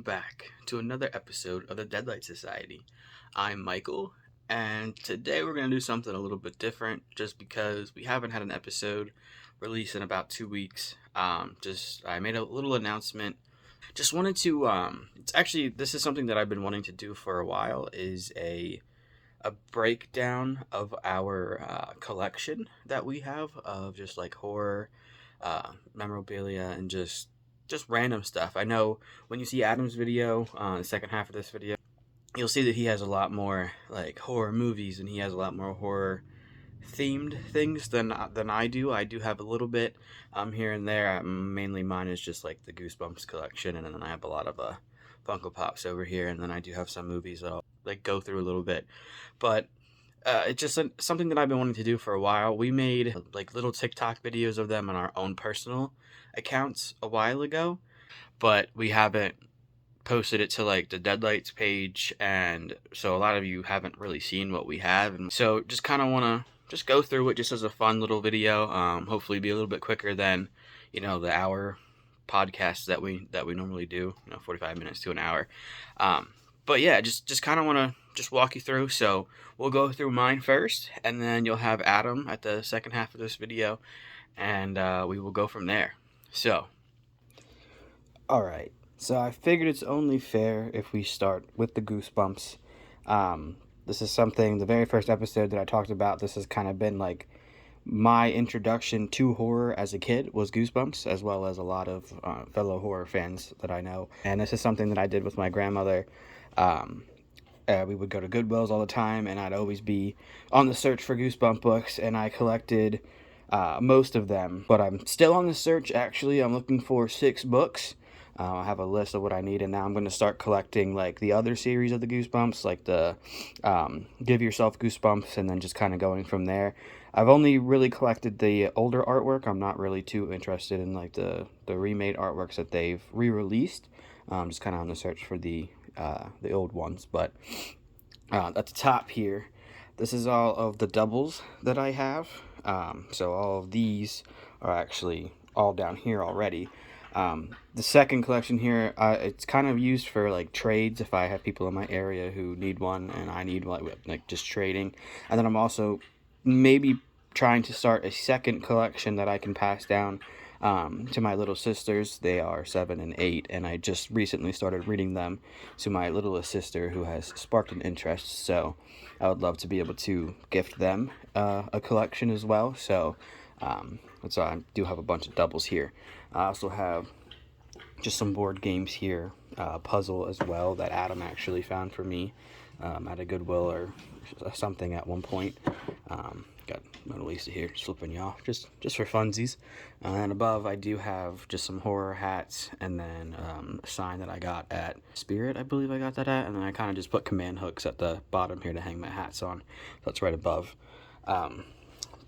back to another episode of the Deadlight Society. I'm Michael, and today we're going to do something a little bit different just because we haven't had an episode released in about 2 weeks. I made a little announcement. Just wanted to, this is something that I've been wanting to do for a while, is a breakdown of our collection that we have of just like horror memorabilia and just random stuff. I know when you see Adam's video, the second half of this video, you'll see that he has a lot more like horror movies and he has a lot more horror themed things than I do. I do have a little bit here and there. Mainly mine is just like the Goosebumps collection, and then I have a lot of Funko Pops over here, and then I do have some movies that I'll like go through a little bit. But it's just something that I've been wanting to do for a while. We made like little TikTok videos of them on our own personal accounts a while ago, but we haven't posted it to like the Deadlights page, and so a lot of you haven't really seen what we have, and so just kind of want to just go through it just as a fun little video. Hopefully be a little bit quicker than the hour podcasts that we normally do, 45 minutes to an hour. But yeah, just kind of want to just walk you through. So we'll go through mine first, and then you'll have Adam at the second half of this video, and we will go from there. So, alright, so I figured it's only fair if we start with the Goosebumps. This is something, the very first episode that I talked about, this has kind of been like my introduction to horror as a kid was Goosebumps, as well as a lot of fellow horror fans that I know. And this is something that I did with my grandmother. We would go to Goodwill's all the time, and I'd always be on the search for Goosebump books, and I collected most of them. But I'm still on the search, actually. I'm looking for 6 books. I have a list of what I need, and now I'm going to start collecting like the other series of the Goosebumps, like the Give Yourself Goosebumps, and then just kind of going from there. I've only really collected the older artwork. I'm not really too interested in like the remade artworks that they've re-released. I'm just kind of on the search for the old ones. But at the top here, this is all of the doubles that I have. So all of these are actually all down here already. The second collection here, it's kind of used for like trades if I have people in my area who need one and I need one, like just trading. And then I'm also maybe trying to start a second collection that I can pass down to my little sisters. They are 7 and 8, and I just recently started reading them to my littlest sister, who has sparked an interest. So I would love to be able to gift them a collection as well. So so I do have a bunch of doubles here. I also have just some board games here, puzzle as well, that Adam actually found for me at a Goodwill or something at one point. Got Mona Lisa here, just flipping you off, just for funsies. And above I do have just some horror hats, and then a sign that I got at Spirit, I believe I got that at, and then I kind of just put command hooks at the bottom here to hang my hats on. That's right above.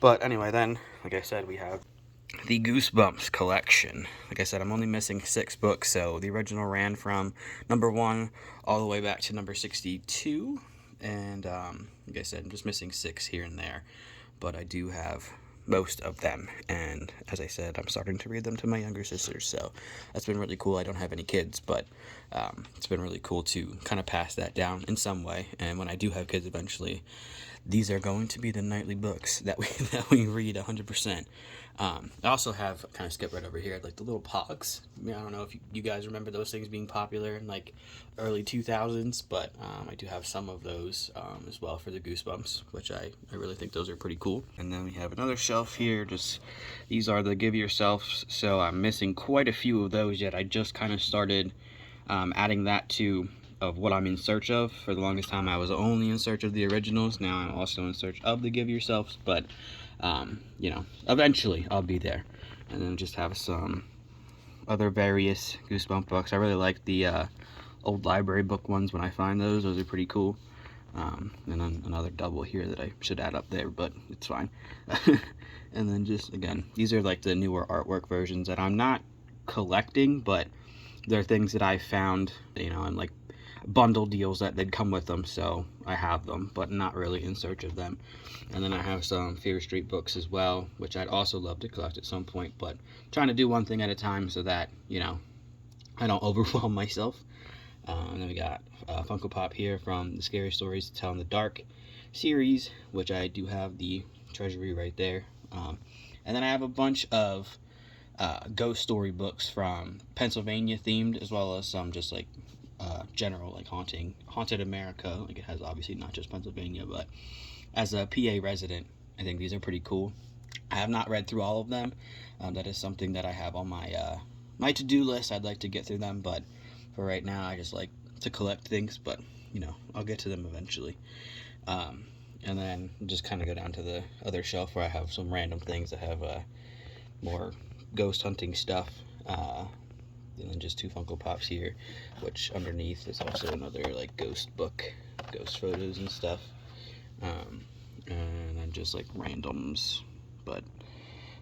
But anyway, then, like I said, we have the Goosebumps collection. Like I said, I'm only missing 6 books, so the original ran from number 1 all the way back to number 62, and like I said, I'm just missing 6 here and there, but I do have most of them, and as I said, I'm starting to read them to my younger sisters, so that's been really cool. I don't have any kids, but it's been really cool to kind of pass that down in some way, and when I do have kids eventually, these are going to be the nightly books that we read 100%. I also have, kind of skip right over here, like the little Pogs. I don't know if you guys remember those things being popular in like early 2000s, but I do have some of those as well for the Goosebumps, which I really think those are pretty cool. And then we have another shelf here. Just these are the Give Yourselves, so I'm missing quite a few of those yet. I just kind of started adding that to of what I'm in search of. For the longest time I was only in search of the originals. Now I'm also in search of the Give Yourselves, but eventually I'll be there. And then just have some other various Goosebump books. I really like the old library book ones when I find those are pretty cool. And then another double here that I should add up there, but it's fine. And then just, again, these are like the newer artwork versions that I'm not collecting, but they're things that I found, and like bundle deals that they'd come with them, so I have them, but not really in search of them. And then I have some Fear Street books as well, which I'd also love to collect at some point, but trying to do one thing at a time so that I don't overwhelm myself. And then we got Funko Pop here from the Scary Stories to Tell in the Dark series, which I do have the treasury right there. And then I have a bunch of ghost story books from Pennsylvania themed, as well as some just like general like haunted America. Like, it has obviously not just Pennsylvania, but as a PA resident, I think these are pretty cool. I have not read through all of them. That is something that I have on my to-do list. I'd like to get through them, but for right now, I just like to collect things. But I'll get to them eventually. And then just kind of go down to the other shelf where I have some random things. I have more ghost hunting stuff. And then just 2 Funko Pops here, which underneath is also another like ghost book, ghost photos and stuff. And then just like randoms, but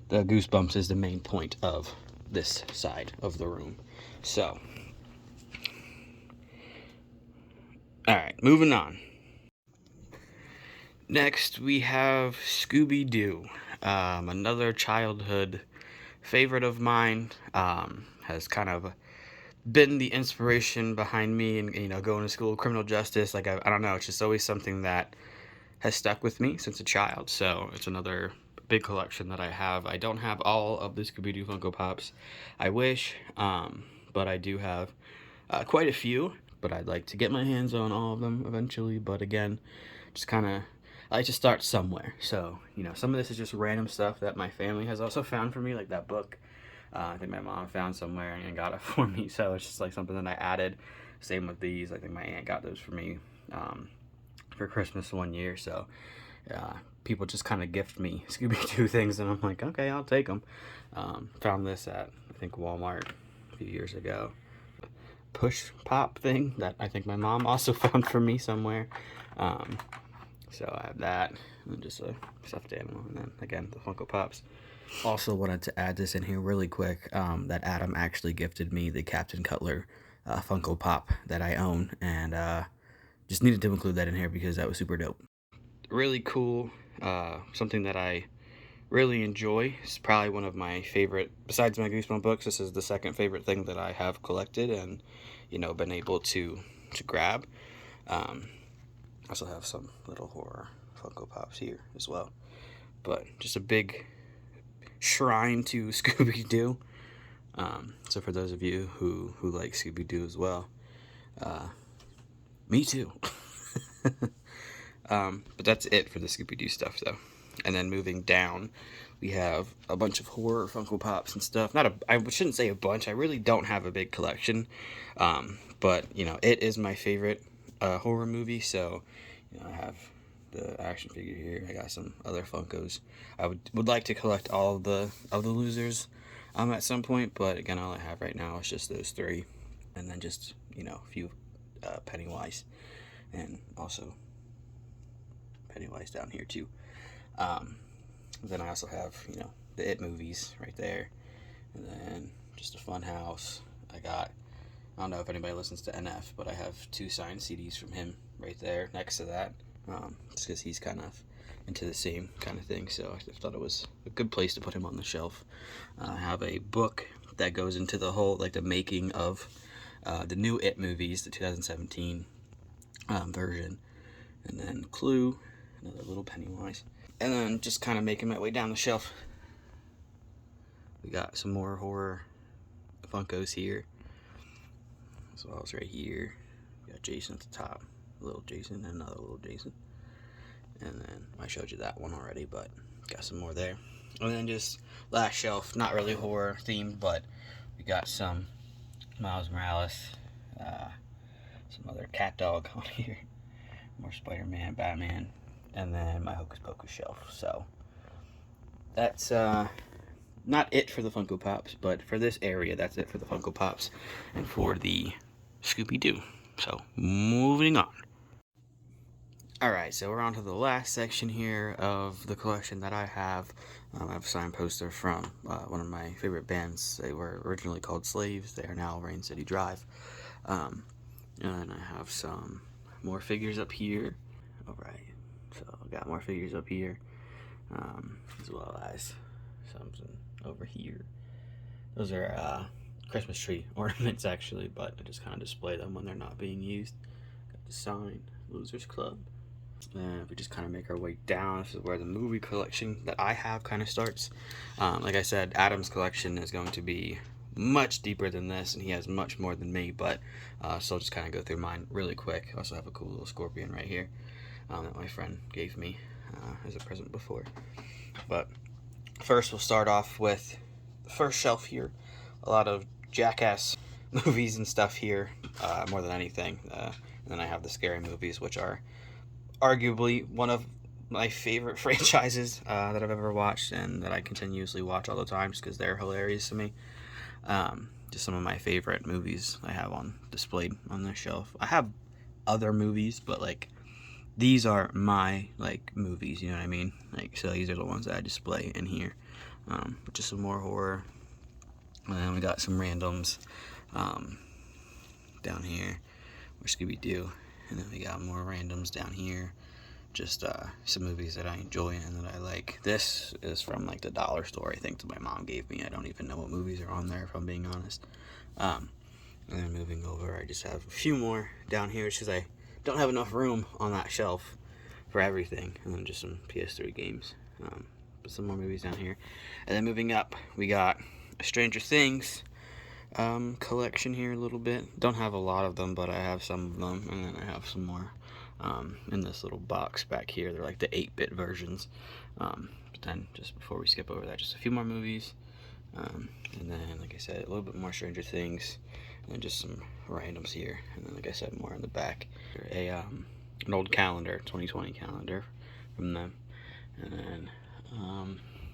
the Goosebumps is the main point of this side of the room. So, alright, moving on. Next, we have Scooby-Doo, another childhood favorite of mine. Has kind of been the inspiration behind me and going to school, criminal justice. Like, I don't know, it's just always something that has stuck with me since a child. So it's another big collection that I have. I don't have all of the Scooby-Doo Funko Pops. I wish, but I do have quite a few. But I'd like to get my hands on all of them eventually. But again, just kind of, I like to start somewhere. So, some of this is just random stuff that my family has also found for me, like that book. I think my mom found somewhere and got it for me. So it's just like something that I added. Same with these. I think my aunt got those for me for Christmas one year. So people just kind of gift me Scooby-Doo things, and I'm like, okay, I'll take them. Found this at, I think, Walmart a few years ago. Push pop thing that I think my mom also found for me somewhere. So I have that, and just a stuffed animal, and then again the Funko Pops. Also wanted to add this in here really quick, that Adam actually gifted me the Captain Cutler Funko Pop that I own, and just needed to include that in here because that was super dope. Really cool, something that I really enjoy. It's probably one of my favorite, besides my Goosebumps books, this is the second favorite thing that I have collected and, been able to grab. I also have some little horror Funko Pops here as well. But just a big shrine to Scooby-Doo. So for those of you who like Scooby-Doo as well, me too. But that's it for the Scooby-Doo stuff, though. And then moving down, we have a bunch of horror Funko Pops and stuff. I shouldn't say a bunch. I really don't have a big collection. But, it is my favorite horror movie. So, I have the action figure here. I got some other Funkos. I would like to collect all of the losers at some point. But, again, all I have right now is just those 3. And then just, a few Pennywise. And also Pennywise down here, too. Then I also have, the It movies right there. And then just a fun house. I don't know if anybody listens to NF, but I have 2 signed CDs from him right there next to that. Just because he's kind of into the same kind of thing. So I thought it was a good place to put him on the shelf. I have a book that goes into the whole, like the making of the new It movies, the 2017 version. And then Clue, another little Pennywise. And then just kind of making my way down the shelf, we got some more horror Funkos here, as well as right here. We got Jason at the top, little Jason, and another little Jason. And then I showed you that one already, but got some more there. And then just last shelf, not really horror themed, but we got some Miles Morales, some other cat dog on here, more Spider-Man, Batman, and then my Hocus Pocus shelf. So that's not it for the Funko Pops, but for this area, that's it for the Funko Pops and for the Scooby-Doo. So moving on. Alright, so we're on to the last section here of the collection that I have. I have a signed poster from one of my favorite bands. They were originally called Slaves. They are now Rain City Drive. And I have some more figures up here. Alright, so I got more figures up here, as well as something over here. Those are Christmas tree ornaments actually, but I just kind of display them when they're not being used. Got the sign, Losers Club. And if we just kind of make our way down, this is where the movie collection that I have kind of starts. Like I said, Adam's collection is going to be much deeper than this, and he has much more than me, but so I'll just kind of go through mine really quick. I also have a cool little scorpion right here that my friend gave me as a present before. But first we'll start off with the first shelf here. A lot of Jackass movies and stuff here, more than anything. And then I have the scary movies, which are arguably one of my favorite franchises that I've ever watched, and that I continuously watch all the time just because they're hilarious to me. Just some of my favorite movies I have on displayed on this shelf. I have other movies, but like these are my like movies, you know what I mean? Like, so these are the ones that I display in here. Just some more horror. And then we got some randoms down here, or Scooby-Doo. And then we got more randoms down here. Just some movies that I enjoy and that I like. This is from like the dollar store, I think, that my mom gave me. I don't even know what movies are on there, if I'm being honest. And then moving over, I just have a few more down here because I don't have enough room on that shelf for everything. And then just some PS3 games. But some more movies down here. And then moving up, we got a Stranger Things collection here a little bit. Don't have a lot of them, but I have some of them. And then I have some more in this little box back here. They're like the 8-bit versions. But then just before we skip over that, just a few more movies. And then, like I said, a little bit more Stranger Things. And then just some randoms here. And then, like I said, more in the back. An old calendar, 2020 calendar from them. And then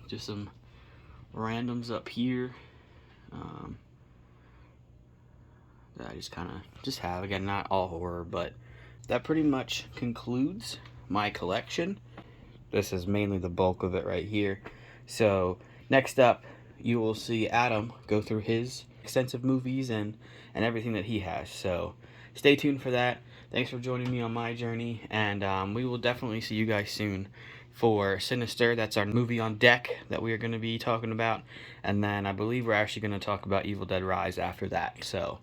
just some randoms up here. That I just kind of have. Again, not all horror, but that pretty much concludes my collection. This is mainly the bulk of it right here. So next up, you will see Adam go through his extensive movies and everything that he has. So stay tuned for that. Thanks for joining me on my journey, and we will definitely see you guys soon for Sinister. That's our movie on deck that we are going to be talking about. And then I believe we're actually going to talk about Evil Dead Rise after that. So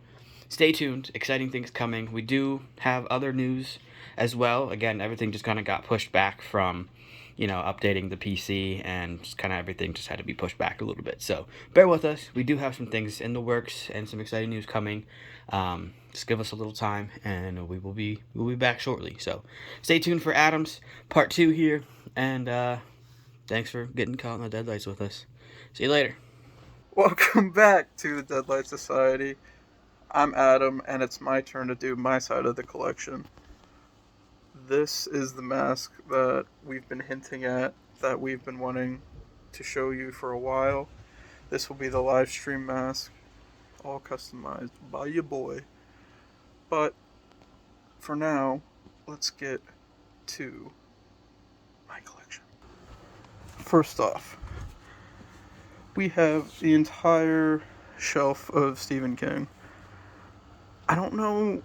stay tuned. Exciting things coming. We do have other news as well. Again, everything just kind of got pushed back from, updating the PC, and just kind of everything just had to be pushed back a little bit. So bear with us. We do have some things in the works and some exciting news coming. Just give us a little time, and we'll be back shortly. So stay tuned for Adam's part 2 here, and thanks for getting caught in the Deadlights with us. See you later. Welcome back to the Deadlight Society. I'm Adam, and it's my turn to do my side of the collection. This is the mask that we've been hinting at, that we've been wanting to show you for a while. This will be the live stream mask, all customized by your boy. But for now, let's get to my collection. First off, we have the entire shelf of Stephen King. I don't know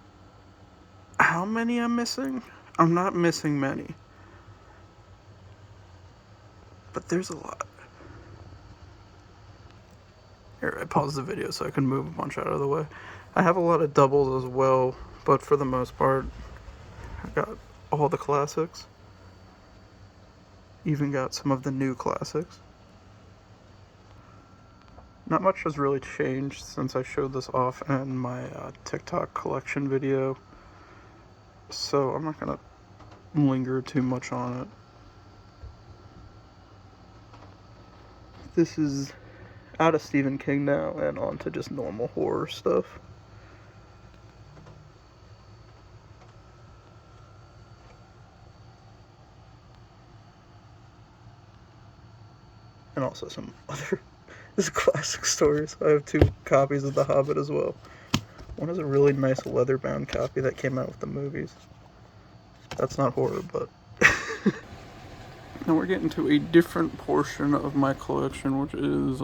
how many I'm missing. I'm not missing many. But there's a lot. Here, I paused the video so I can move a bunch out of the way. I have a lot of doubles as well, but for the most part, I got all the classics. Even got some of the new classics. Not much has really changed since I showed this off in my TikTok collection video, so I'm not going to linger too much on it. This is out of Stephen King now and on to just normal horror stuff. And also some other classic stories. I have 2 copies of The Hobbit as well. One is a really nice leather-bound copy that came out with the movies. That's not horror, but... Now we're getting to a different portion of my collection, which is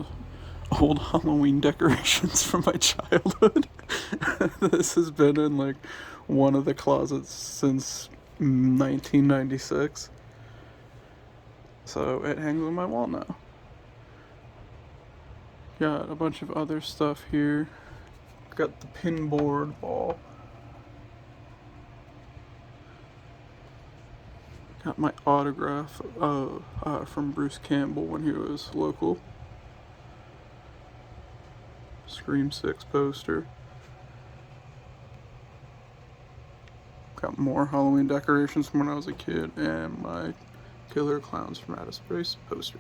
old Halloween decorations from my childhood. This has been in, like, one of the closets since 1996. So it hangs on my wall now. Got a bunch of other stuff here. Got the pinboard ball. Got my autograph from Bruce Campbell when he was local. Scream 6 poster. Got more Halloween decorations from when I was a kid, and my Killer Clowns from Outer Space poster.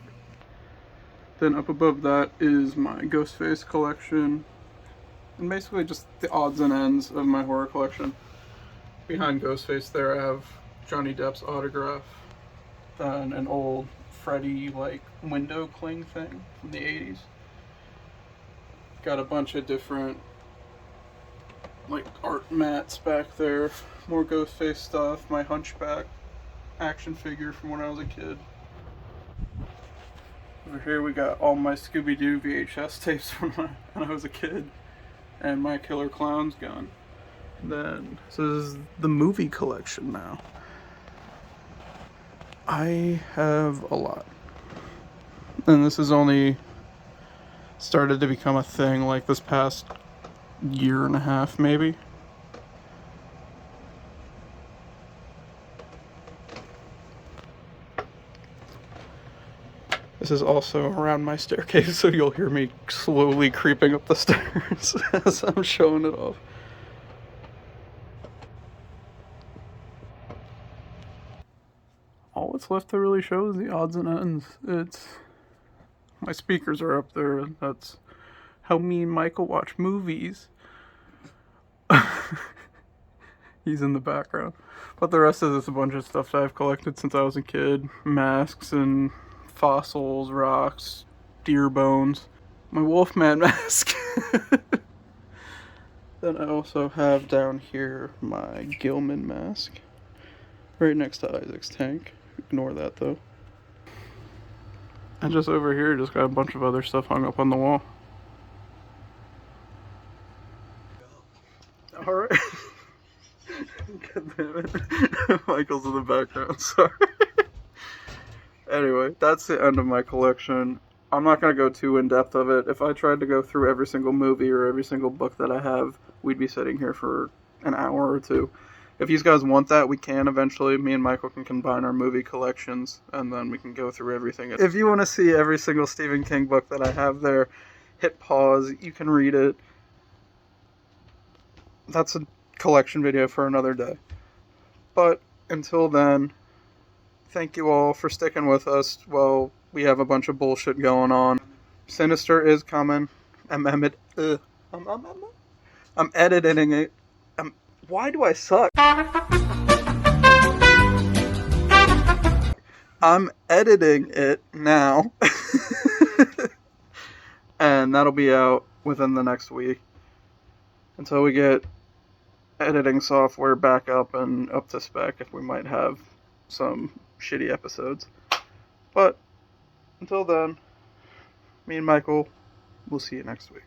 Then up above that is my Ghostface collection, and basically just the odds and ends of my horror collection. Behind Ghostface there I have Johnny Depp's autograph, then an old Freddy window cling thing from the 80s. Got a bunch of different art mats back there, more Ghostface stuff, my Hunchback action figure from when I was a kid. Over here we got all my Scooby-Doo VHS tapes from when I was a kid, and my Killer Clowns gun. Then, so this is the movie collection now. I have a lot. And this has only started to become a thing this past year and a half, maybe. This is also around my staircase, so you'll hear me slowly creeping up the stairs as I'm showing it off. All that's left to really show is the odds and ends. My speakers are up there. That's how me and Michael watch movies. He's in the background. But the rest of this is a bunch of stuff that I've collected since I was a kid. Masks and fossils, rocks, deer bones. My Wolfman mask. Then I also have down here my Gilman mask. Right next to Isaac's tank. Ignore that though. And just over here, just got a bunch of other stuff hung up on the wall. Alright. God damn it. Michael's in the background, sorry. Anyway, that's the end of my collection. I'm not going to go too in depth of it. If I tried to go through every single movie or every single book that I have, we'd be sitting here for an hour or two. If you guys want that, we can eventually. Me and Michael can combine our movie collections, and then we can go through everything. If you want to see every single Stephen King book that I have there, hit pause. You can read it. That's a collection video for another day. But until then, thank you all for sticking with us while we have a bunch of bullshit going on. Sinister is coming. I'm editing it. Why do I suck? I'm editing it now. And that'll be out within the next week. Until we get editing software back up and up to spec, if we might have some shitty episodes. But until then, me and Michael, we'll see you next week.